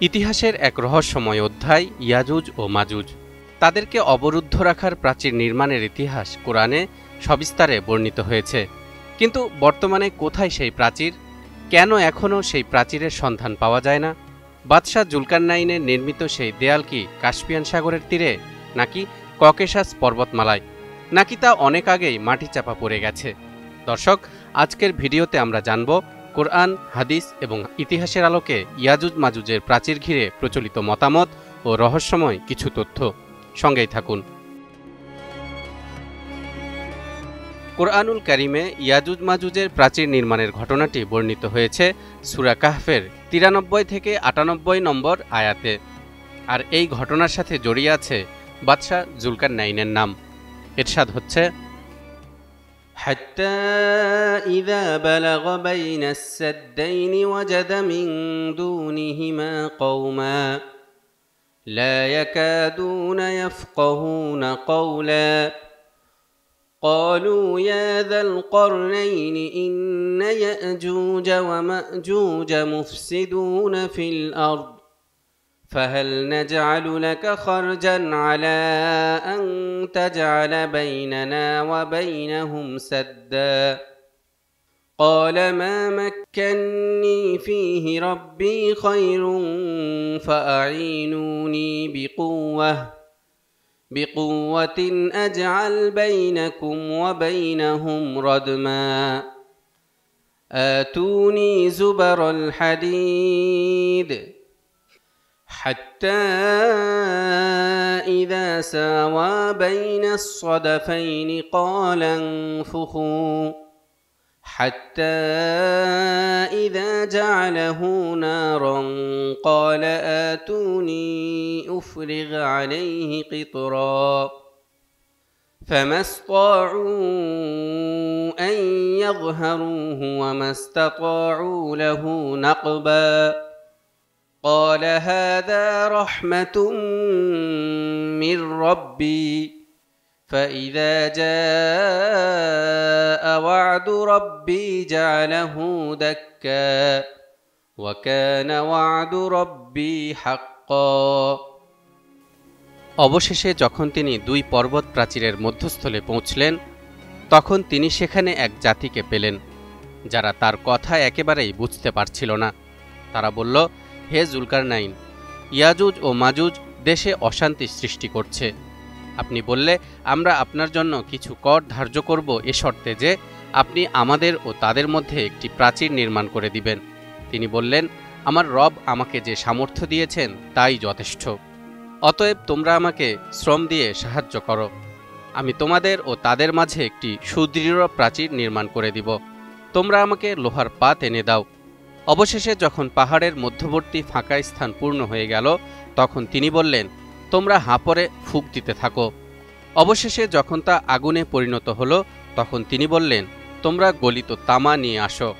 ইতিহাসের এক রহস্যময় অধ্যায় ইয়াজুজ ও মাজুজ। তাদেরকে অবরুদ্ধ রাখার প্রাচীর নির্মাণের ইতিহাস কোরআনে সবিস্তারে বর্ণিত হয়েছে। কিন্তু বর্তমানে কোথায় সেই প্রাচীর? কেন এখনও সেই প্রাচীরের সন্ধান পাওয়া যায় না? বাদশাহ জুলকারনাইনের নির্মিত সেই দেয়াল কি কাস্পিয়ান সাগরের তীরে, নাকি ককেশাস পর্বতমালায়, নাকি তা অনেক আগেই মাটি চাপা পড়ে গেছে? দর্শক, আজকের ভিডিওতে আমরা জানব কোরআন, হাদিস এবং ইতিহাসের আলোকে ইয়াজুজ মাজুজের প্রাচীর ঘিরে প্রচলিত মতামত ও রহস্যময় কিছু তথ্য। সঙ্গেই থাকুন। কোরআনুল কারিমে ইয়াজুজ মাজুজের প্রাচীর নির্মাণের ঘটনাটি বর্ণিত হয়েছে সূরা কাহফের 93 থেকে 98 নম্বর আয়াতে। আর এই ঘটনার সাথে জড়িয়ে আছে বাদশাহ জুলকারনাইনের নাম। ইরশাদ হচ্ছে, حتى إذا بلغ بين السدين وجد من دونهما قوما لا يكادون يفقهون قولا قالوا يا ذا القرنين إن يأجوج ومأجوج مفسدون في الأرض فهل نجعل لك خرجا على أن تجعل بيننا وبينهم سدا قال ما مكني فيه ربي خير فأعينوني بقوة أجعل بينكم وبينهم ردما آتوني زبر الحديد حتى إذا ساوى بين الصدفين قال انفخوا حتى إذا جعله نارا قال آتوني أفرغ عليه قطرا فما استطاعوا أن يظهروه وما استطاعوا له نقبا قال هذا رحمة من ربي فإذا جاء وعد ربي جعله دكا وكان وعد ربي حقا। অবশেষে যখন তিনি দুই পর্বত প্রাচীরের মধ্যস্থলে পৌঁছলেন, তখন তিনি সেখানে এক জাতিকে পেলেন যারা তার কথা একেবারেই বুঝতে পারছিল না। তারা বলল, হে জুলকারনাইন, ইয়াজুজ ও মাজুজ দেশে অশান্তি সৃষ্টি করছে। আপনি বললে আমরা আপনার জন্য কিছু কর ধার্য করব এ শর্তে যে আপনি আমাদের ও তাদের মধ্যে একটি প্রাচীর নির্মাণ করে দিবেন। তিনি বললেন, আমার রব আমাকে যে সামর্থ্য দিয়েছেন তাই যথেষ্ট। অতএব তোমরা আমাকে শ্রম দিয়ে সাহায্য করো, আমি তোমাদের ও তাদের মাঝে একটি সুদৃঢ় প্রাচীর নির্মাণ করে দিব। তোমরা আমাকে লোহার পাত এনে দাও। অবশেষে যখন পাহাড়ের মধ্যবর্তী ফাঁকা স্থান পূর্ণ হয়ে গেল, তখন তিনি বললেন, তোমরা হাঁপড়ে ফুঁক দিতে থাকো। অবশেষে যখন তা আগুনে পরিণত হলো, তখন তিনি বললেন, তোমরা গলিত তামা নিয়ে আসো,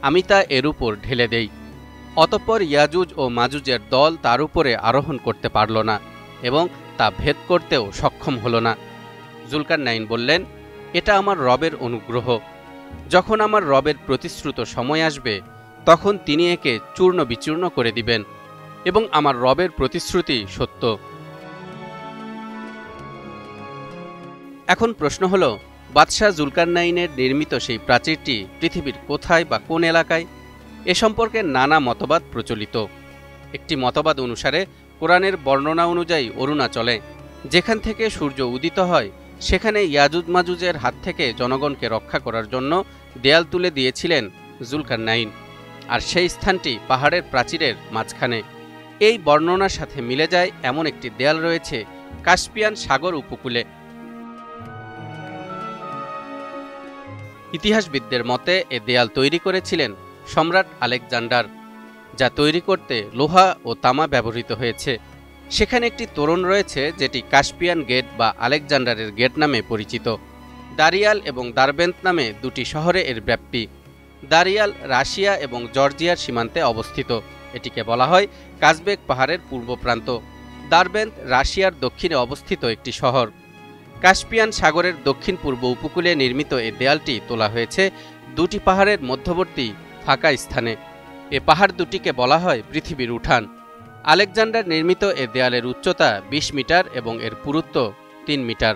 আমি তা এর উপর ঢেলে দেই। অতঃপর ইয়াজুজ ও মাজুজের দল তার উপরে আরোহণ করতে পারল না এবং তা ভেদ করতেও সক্ষম হল না। জুলকারনাইন বললেন, এটা আমার রবের অনুগ্রহ। যখন আমার রবের প্রতিশ্রুত সময় আসবে, তখন তিনি একে চূর্ণ বিচূর্ণ করে দিবেন এবং আমার রবের প্রতিশ্রুতি সত্য। এখন প্রশ্ন হল, বাদশাহ জুলকারনাইনের নির্মিত সেই প্রাচীরটি পৃথিবীর কোথায় বা কোন এলাকায়? এ সম্পর্কে নানা মতবাদ প্রচলিত। একটি মতবাদ অনুসারে কোরআনের বর্ণনা অনুযায়ী অরুণাচলে, যেখান থেকে সূর্য উদিত হয়, সেখানে ইয়াজুজ মাজুজের হাত থেকে জনগণকে রক্ষা করার জন্য দেয়াল তুলে দিয়েছিলেন জুলকারনাইন, আর সেই স্থানটি পাহাড়ের প্রাচীরের মাঝখানে। এই বর্ণনার সাথে মিলে যায় এমন একটি দেয়াল রয়েছে কাস্পিয়ান সাগর উপকূলে। ইতিহাসবিদদের মতে এ দেয়াল তৈরি করেছিলেন সম্রাট আলেকজান্ডার, যা তৈরি করতে লোহা ও তামা ব্যবহৃত হয়েছে। সেখানে একটি তোরণ রয়েছে যেটি কাস্পিয়ান গেট বা আলেকজান্ডারের গেট নামে পরিচিত। দারিয়াল এবং দারবেন্ত নামে দুটি শহরে এর ব্যাপ্তি। দারিয়াল রাশিয়া এবং জর্জিয়ার সীমান্তে অবস্থিত। এটিকে বলা হয় কাজবেক পাহাড়ের পূর্ব প্রান্ত। দারবেন্ত রাশিয়ার দক্ষিণে অবস্থিত একটি শহর। কাস্পিয়ান সাগরের দক্ষিণ পূর্ব উপকূলে নির্মিত এই দেয়ালটি তোলা হয়েছে দুটি পাহাড়ের মধ্যবর্তী ফাঁকা স্থানে। এ পাহাড় দুটিকে বলা হয় পৃথিবীর উঠান। আলেকজান্ডার নির্মিত এ দেয়ালের উচ্চতা ২০ মিটার এবং এর পুরুত্ব ৩ মিটার।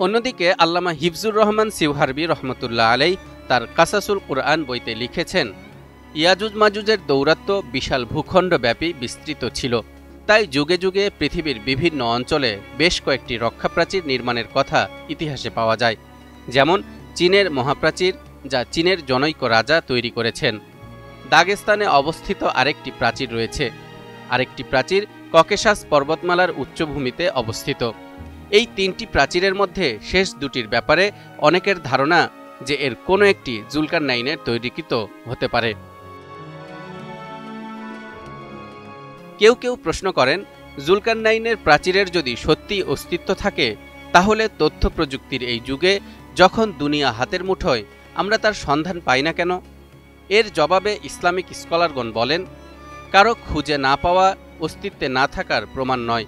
অন্যদিকে আল্লামা হিফজুর রহমান সিউহারবি রহমতুল্লাহ আলাই তার কাসাসুল কুরআন বইতে লিখেছেন, ইয়াজুজ মাজুজের দৌরাত্ম্য বিশাল ভূখণ্ডব্যাপী বিস্তৃত ছিল, তাই যুগে যুগে পৃথিবীর বিভিন্ন অঞ্চলে বেশ কয়েকটি রক্ষাপ্রাচীর নির্মাণের কথা ইতিহাসে পাওয়া যায়। যেমন চীনের মহাপ্রাচীর, যা চীনের জনৈক রাজা তৈরি করেছেন। দাগেস্তানে অবস্থিত আরেকটি প্রাচীর রয়েছে। আরেকটি প্রাচীর ককেশাস পর্বতমালার উচ্চভূমিতে অবস্থিত। এই ৩টি প্রাচীরের মধ্যে শেষ দুটির ব্যাপারে অনেকের ধারণা যে এর কোনো একটি জুলকারনাইনের তৈরিকৃত হতে পারে। কেউ কেউ প্রশ্ন করেন, জুলকারনাইনের প্রাচীরের যদি সত্যি অস্তিত্ব থাকে, তাহলে তথ্য প্রযুক্তির এই যুগে যখন দুনিয়া হাতের মুঠোয়, আমরা তার সন্ধান পাই না কেন? এর জবাবে ইসলামিক স্কলারগণ বলেন, কারো খুঁজে না পাওয়া অস্তিত্বে না থাকার প্রমাণ নয়,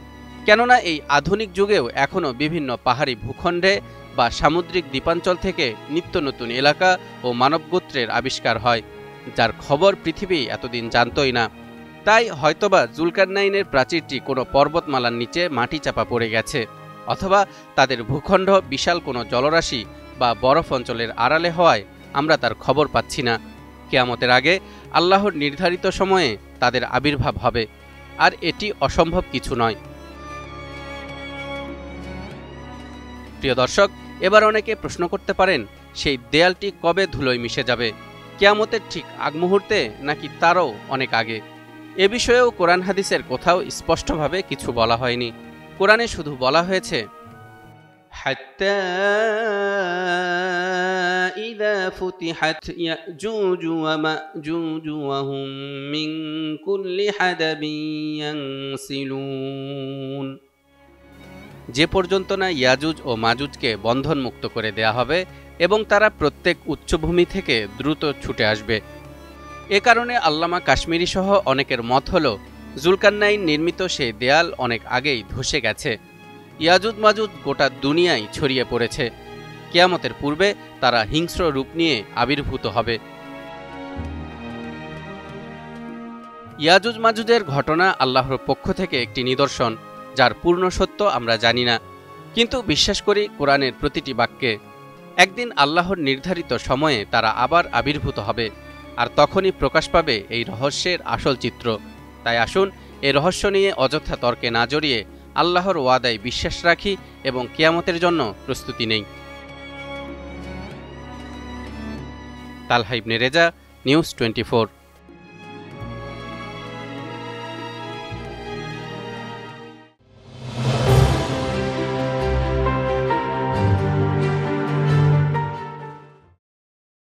কেননা এই আধুনিক যুগেও এখনও বিভিন্ন পাহাড়ি ভূখণ্ডে বা সামুদ্রিক দ্বীপাঞ্চল থেকে নিত্য নতুন এলাকা ও মানবগোত্রের আবিষ্কার হয়, যার খবর পৃথিবী এতদিন জানতই না। তাই হয়তোবা জুলকারনাইনের প্রাচীরটি কোনো পর্বতমালার নিচে মাটি চাপা পড়ে গেছে, অথবা তাদের ভূখণ্ড বিশাল কোনো জলরাশি বা বরফ অঞ্চলের আড়ালে হওয়ায় আমরা তার খবর পাচ্ছি না। কিয়ামতের আগে আল্লাহর নির্ধারিত সময়ে তাদের আবির্ভাব হবে, আর এটি অসম্ভব কিছু নয়। প্রিয় দর্শক, এবার অনেকে প্রশ্ন করতে পারেন, সেই দেয়ালটি কবে ধুলোয় মিশে যাবে? কিয়ামতের ঠিক আগ মুহূর্তে নাকি তারও অনেক আগে? এ বিষয়েও কোরআন হাদিসের কোথাও স্পষ্টভাবে কিছু বলা হয়নি। কোরআনে শুধু বলা হয়েছে, হাত্তা ইযা ফুতিহাত ইয়াজুজ ওয়া মাজুজ ওয়া হুম মিন কুল্লি হাদাবিন ইয়ানসিলুন। যে পর্যন্ত না ইয়াজুজ ও মাজুজকে বন্ধনমুক্ত করে দেয়া হবে এবং তারা প্রত্যেক উচ্চভূমি থেকে দ্রুত ছুটে আসবে। এ কারণে আল্লামা কাশ্মীরি সহ অনেকের মত হল, জুলকারনাইন নির্মিত সেই দেয়াল অনেক আগেই ধসে গেছে। ইয়াজুজ মাজুজ গোটা দুনিয়ায় ছড়িয়ে পড়েছে। কিয়ামতের পূর্বে তারা হিংস্র রূপ নিয়ে আবির্ভূত হবে। ইয়াজুজ মাজুজের ঘটনা আল্লাহর পক্ষ থেকে একটি নিদর্শন, যার পূর্ণ সত্য আমরা জানি না, কিন্তু বিশ্বাস করি কোরআনের প্রতিটি বাক্যে। একদিন আল্লাহর নির্ধারিত সময়ে তারা আবার আবির্ভূত হবে, আর তখনই প্রকাশ পাবে এই রহস্যের আসল চিত্র। তাই আসুন এই রহস্য নিয়ে অযথা তর্কে না জড়িয়ে আল্লাহর ওয়াদায় বিশ্বাস রাখি এবং কিয়ামতের জন্য প্রস্তুতি নেই। তালহা ইবনে রেজা, নিউজ 24।